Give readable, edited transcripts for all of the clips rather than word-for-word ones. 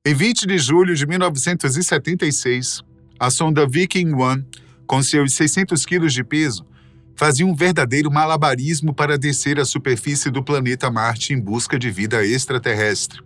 Em 20 de julho de 1976, a sonda Viking 1, com seus 600 quilos de peso, fazia um verdadeiro malabarismo para descer à superfície do planeta Marte em busca de vida extraterrestre.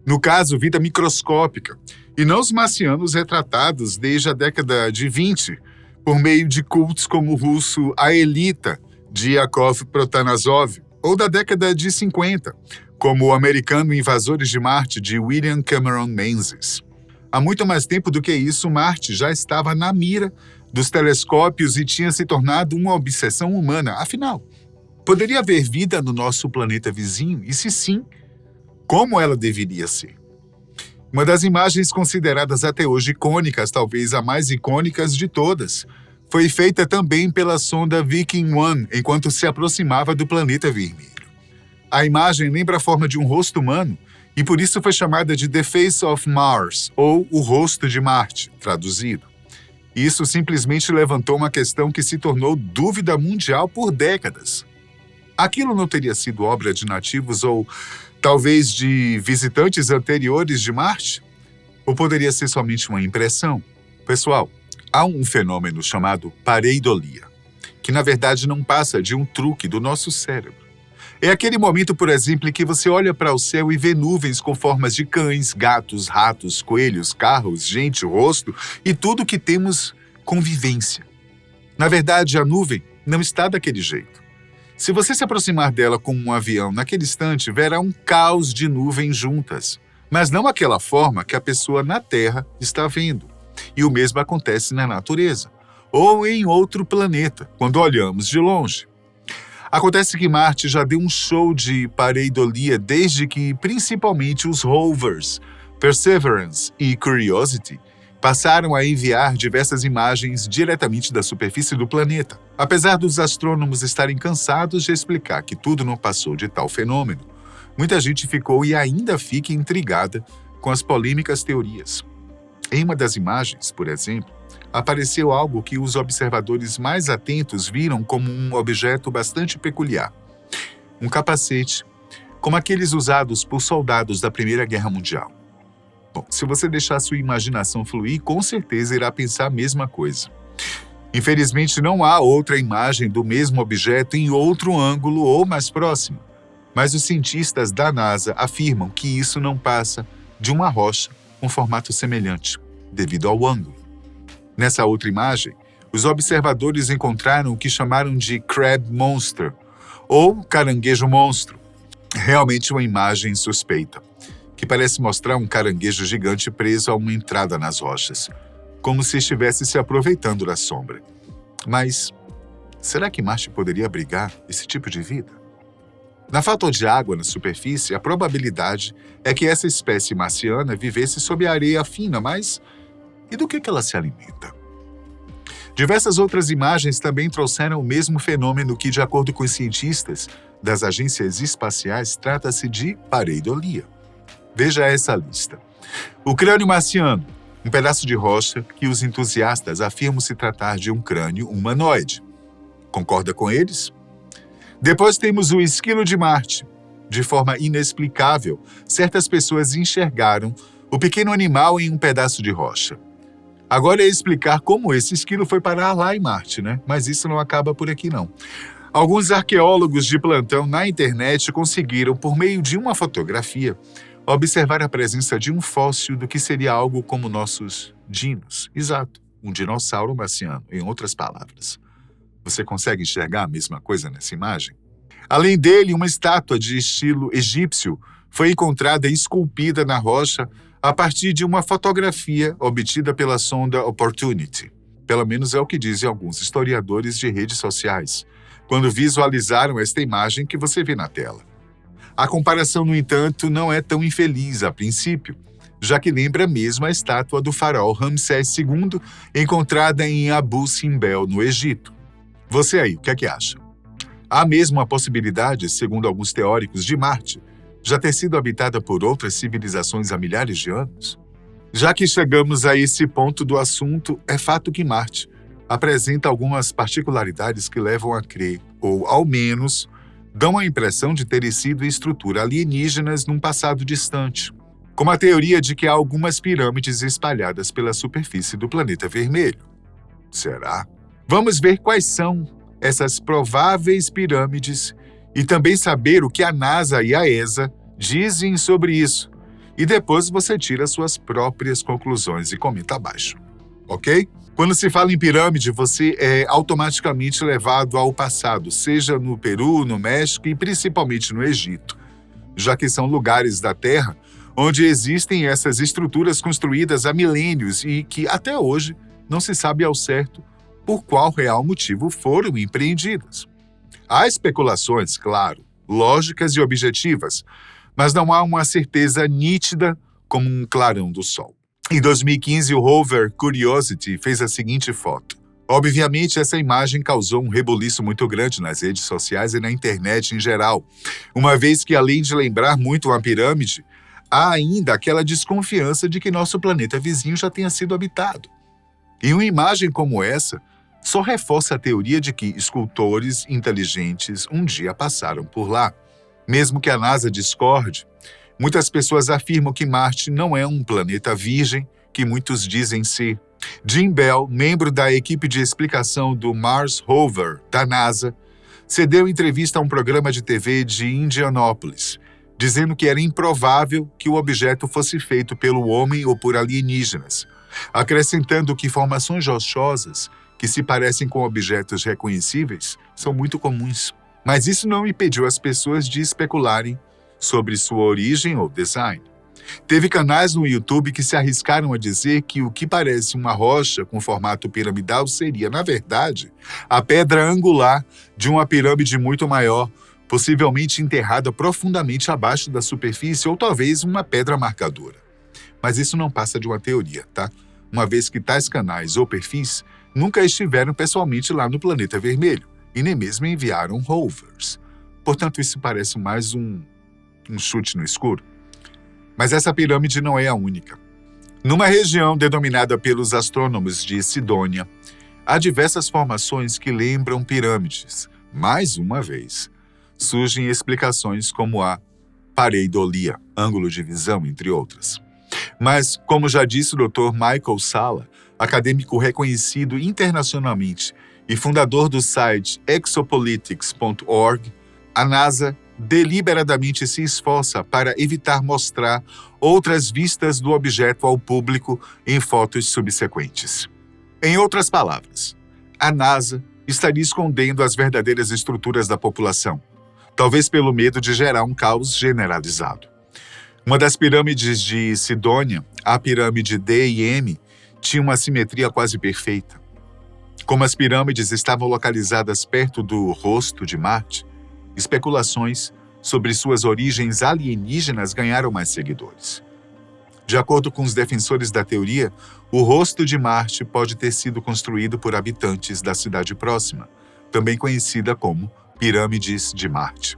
No caso, vida microscópica, e não os marcianos retratados desde a década de 20, por meio de cultos como o russo Aelita, de Yakov Protanasov, ou da década de 50, como o americano Invasores de Marte, de William Cameron Menzies. Há muito mais tempo do que isso, Marte já estava na mira dos telescópios e tinha se tornado uma obsessão humana. Afinal, poderia haver vida no nosso planeta vizinho? E se sim, como ela deveria ser? Uma das imagens consideradas até hoje icônicas, talvez a mais icônicas de todas, foi feita também pela sonda Viking 1 enquanto se aproximava do planeta vermelho. A imagem lembra a forma de um rosto humano e por isso foi chamada de The Face of Mars, ou o rosto de Marte, traduzido. Isso simplesmente levantou uma questão que se tornou dúvida mundial por décadas. Aquilo não teria sido obra de nativos ou talvez de visitantes anteriores de Marte? Ou poderia ser somente uma impressão? Pessoal, há um fenômeno chamado pareidolia, que na verdade não passa de um truque do nosso cérebro. É aquele momento, por exemplo, em que você olha para o céu e vê nuvens com formas de cães, gatos, ratos, coelhos, carros, gente, rosto e tudo que temos convivência. Na verdade, a nuvem não está daquele jeito. Se você se aproximar dela com um avião naquele instante, verá um caos de nuvens juntas, mas não aquela forma que a pessoa na Terra está vendo. E o mesmo acontece na natureza, ou em outro planeta, quando olhamos de longe. Acontece que Marte já deu um show de pareidolia desde que, principalmente, os rovers Perseverance e Curiosity passaram a enviar diversas imagens diretamente da superfície do planeta. Apesar dos astrônomos estarem cansados de explicar que tudo não passou de tal fenômeno, muita gente ficou e ainda fica intrigada com as polêmicas teorias. Em uma das imagens, por exemplo, apareceu algo que os observadores mais atentos viram como um objeto bastante peculiar. Um capacete, como aqueles usados por soldados da Primeira Guerra Mundial. Bom, se você deixar sua imaginação fluir, com certeza irá pensar a mesma coisa. Infelizmente, não há outra imagem do mesmo objeto em outro ângulo ou mais próximo, mas os cientistas da NASA afirmam que isso não passa de uma rocha com formato semelhante, devido ao ângulo. Nessa outra imagem, os observadores encontraram o que chamaram de Crab Monster, ou caranguejo monstro. Realmente uma imagem suspeita, que parece mostrar um caranguejo gigante preso a uma entrada nas rochas, como se estivesse se aproveitando da sombra. Mas será que Marte poderia abrigar esse tipo de vida? Na falta de água na superfície, a probabilidade é que essa espécie marciana vivesse sob a areia fina, mas e do que ela se alimenta? Diversas outras imagens também trouxeram o mesmo fenômeno que, de acordo com os cientistas das agências espaciais, trata-se de pareidolia. Veja essa lista. O crânio marciano, um pedaço de rocha que os entusiastas afirmam se tratar de um crânio humanoide. Concorda com eles? Depois temos o esquilo de Marte. De forma inexplicável, certas pessoas enxergaram o pequeno animal em um pedaço de rocha. Agora é explicar como esse esquilo foi parar lá em Marte, né? Mas isso não acaba por aqui, não. Alguns arqueólogos de plantão na internet conseguiram, por meio de uma fotografia, observar a presença de um fóssil do que seria algo como nossos dinos. Exato, um dinossauro marciano, em outras palavras. Você consegue enxergar a mesma coisa nessa imagem? Além dele, uma estátua de estilo egípcio foi encontrada esculpida na rocha a partir de uma fotografia obtida pela sonda Opportunity. Pelo menos é o que dizem alguns historiadores de redes sociais, quando visualizaram esta imagem que você vê na tela. A comparação, no entanto, não é tão infeliz a princípio, já que lembra mesmo a estátua do faraó Ramsés II, encontrada em Abu Simbel, no Egito. Você aí, o que é que acha? Há mesmo a possibilidade, segundo alguns teóricos, de Marte já ter sido habitada por outras civilizações há milhares de anos? Já que chegamos a esse ponto do assunto, é fato que Marte apresenta algumas particularidades que levam a crer, ou ao menos, dão a impressão de terem sido estruturas alienígenas num passado distante. como a teoria de que há algumas pirâmides espalhadas pela superfície do planeta vermelho. Será? Vamos ver quais são essas prováveis pirâmides e também saber o que a NASA e a ESA dizem sobre isso. E depois você tira suas próprias conclusões e comenta abaixo. Ok? Quando se fala em pirâmide, você é automaticamente levado ao passado, seja no Peru, no México e principalmente no Egito, já que são lugares da Terra onde existem essas estruturas construídas há milênios e que até hoje não se sabe ao certo por qual real motivo foram empreendidas. Há especulações, claro, lógicas e objetivas, mas não há uma certeza nítida como um clarão do sol. Em 2015, o rover Curiosity fez a seguinte foto. Obviamente, essa imagem causou um rebuliço muito grande nas redes sociais e na internet em geral, uma vez que, além de lembrar muito uma pirâmide, há ainda aquela desconfiança de que nosso planeta vizinho já tenha sido habitado. E uma imagem como essa só reforça a teoria de que escultores inteligentes um dia passaram por lá. Mesmo que a NASA discorde, muitas pessoas afirmam que Marte não é um planeta virgem, que muitos dizem ser. Jim Bell, membro da equipe de explicação do Mars Rover da NASA, cedeu entrevista a um programa de TV de Indianápolis, dizendo que era improvável que o objeto fosse feito pelo homem ou por alienígenas, acrescentando que formações rochosas que se parecem com objetos reconhecíveis são muito comuns. Mas isso não impediu as pessoas de especularem sobre sua origem ou design. Teve canais no YouTube que se arriscaram a dizer que o que parece uma rocha com formato piramidal seria, na verdade, a pedra angular de uma pirâmide muito maior, possivelmente enterrada profundamente abaixo da superfície ou talvez uma pedra marcadora. Mas isso não passa de uma teoria, tá? Uma vez que tais canais ou perfis nunca estiveram pessoalmente lá no planeta vermelho e nem mesmo enviaram rovers. Portanto, isso parece mais um chute no escuro. Mas essa pirâmide não é a única. Numa região denominada pelos astrônomos de Sidônia, há diversas formações que lembram pirâmides. Mais uma vez, surgem explicações como a pareidolia, ângulo de visão, entre outras. Mas, como já disse o Dr. Michael Salla, acadêmico reconhecido internacionalmente e fundador do site exopolitics.org, a NASA deliberadamente se esforça para evitar mostrar outras vistas do objeto ao público em fotos subsequentes. Em outras palavras, a NASA estaria escondendo as verdadeiras estruturas da população, talvez pelo medo de gerar um caos generalizado. Uma das pirâmides de Sidônia, a pirâmide D e M, tinha uma simetria quase perfeita. Como as pirâmides estavam localizadas perto do rosto de Marte, especulações sobre suas origens alienígenas ganharam mais seguidores. De acordo com os defensores da teoria, o rosto de Marte pode ter sido construído por habitantes da cidade próxima, também conhecida como Pirâmides de Marte.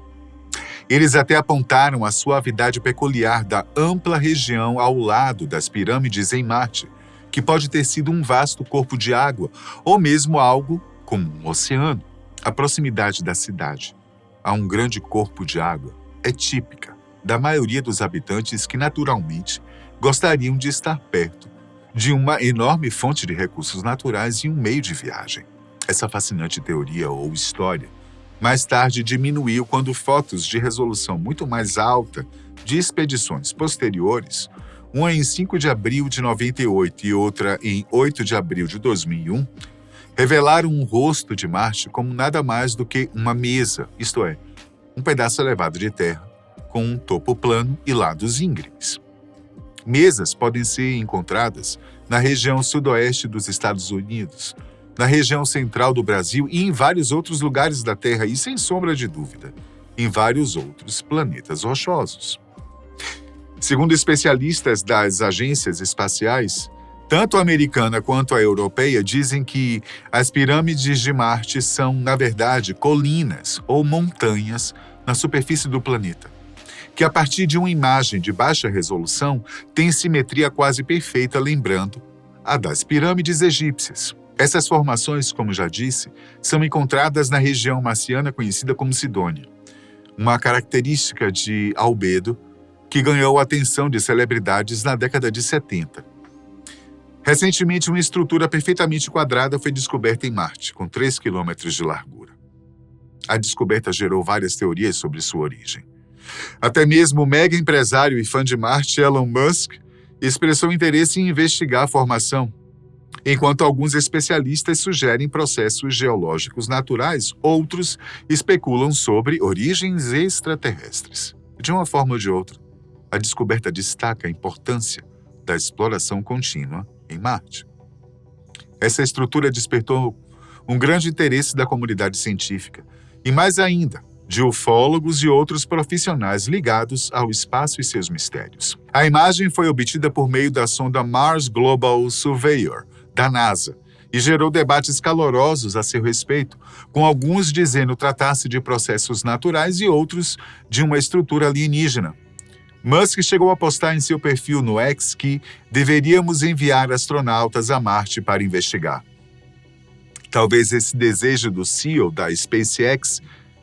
Eles até apontaram a suavidade peculiar da ampla região ao lado das pirâmides em Marte, que pode ter sido um vasto corpo de água ou mesmo algo como um oceano. A proximidade da cidade a um grande corpo de água é típica da maioria dos habitantes que naturalmente gostariam de estar perto de uma enorme fonte de recursos naturais e um meio de viagem. Essa fascinante teoria ou história mais tarde diminuiu quando fotos de resolução muito mais alta de expedições posteriores, uma em 5 de abril de 98 e outra em 8 de abril de 2001, revelaram um rosto de Marte como nada mais do que uma mesa, isto é, um pedaço elevado de terra, com um topo plano e lados íngremes. Mesas podem ser encontradas na região sudoeste dos Estados Unidos, na região central do Brasil e em vários outros lugares da Terra e, sem sombra de dúvida, em vários outros planetas rochosos. Segundo especialistas das agências espaciais, tanto a americana quanto a europeia dizem que as pirâmides de Marte são, na verdade, colinas ou montanhas na superfície do planeta, que a partir de uma imagem de baixa resolução tem simetria quase perfeita, lembrando a das pirâmides egípcias. Essas formações, como já disse, são encontradas na região marciana conhecida como Sidônia. Uma característica de albedo que ganhou a atenção de celebridades na década de 70. Recentemente, uma estrutura perfeitamente quadrada foi descoberta em Marte, com 3 quilômetros de largura. A descoberta gerou várias teorias sobre sua origem. Até mesmo o mega empresário e fã de Marte, Elon Musk, expressou interesse em investigar a formação, enquanto alguns especialistas sugerem processos geológicos naturais, outros especulam sobre origens extraterrestres. De uma forma ou de outra, a descoberta destaca a importância da exploração contínua em Marte. Essa estrutura despertou um grande interesse da comunidade científica e, mais ainda, de ufólogos e outros profissionais ligados ao espaço e seus mistérios. A imagem foi obtida por meio da sonda Mars Global Surveyor, da NASA, e gerou debates calorosos a seu respeito, com alguns dizendo tratar-se de processos naturais e outros de uma estrutura alienígena. Musk chegou a postar em seu perfil no X que deveríamos enviar astronautas a Marte para investigar. Talvez esse desejo do CEO da SpaceX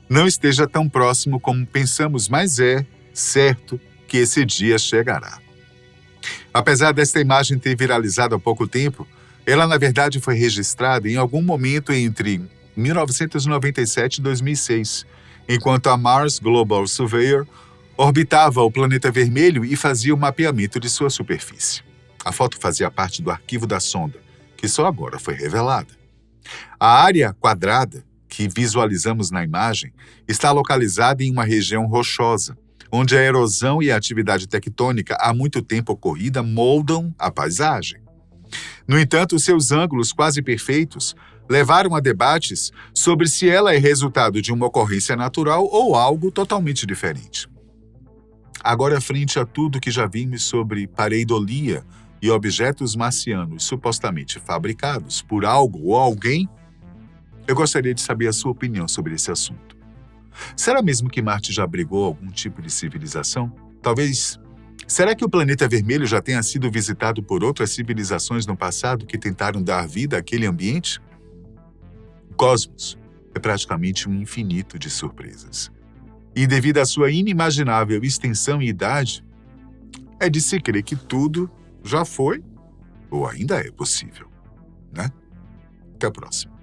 não esteja tão próximo como pensamos, mas é certo que esse dia chegará. Apesar desta imagem ter viralizado há pouco tempo, ela na verdade foi registrada em algum momento entre 1997 e 2006, enquanto a Mars Global Surveyor orbitava o planeta vermelho e fazia o mapeamento de sua superfície. A foto fazia parte do arquivo da sonda, que só agora foi revelada. A área quadrada que visualizamos na imagem está localizada em uma região rochosa, onde a erosão e a atividade tectônica há muito tempo ocorrida moldam a paisagem. No entanto, seus ângulos quase perfeitos levaram a debates sobre se ela é resultado de uma ocorrência natural ou algo totalmente diferente. Agora, frente a tudo que já vimos sobre pareidolia e objetos marcianos supostamente fabricados por algo ou alguém, eu gostaria de saber a sua opinião sobre esse assunto. Será mesmo que Marte já abrigou algum tipo de civilização? Talvez. Será que o planeta vermelho já tenha sido visitado por outras civilizações no passado que tentaram dar vida àquele ambiente? O cosmos é praticamente um infinito de surpresas. E devido à sua inimaginável extensão e idade, é de se crer que tudo já foi ou ainda é possível, né? Até a próxima.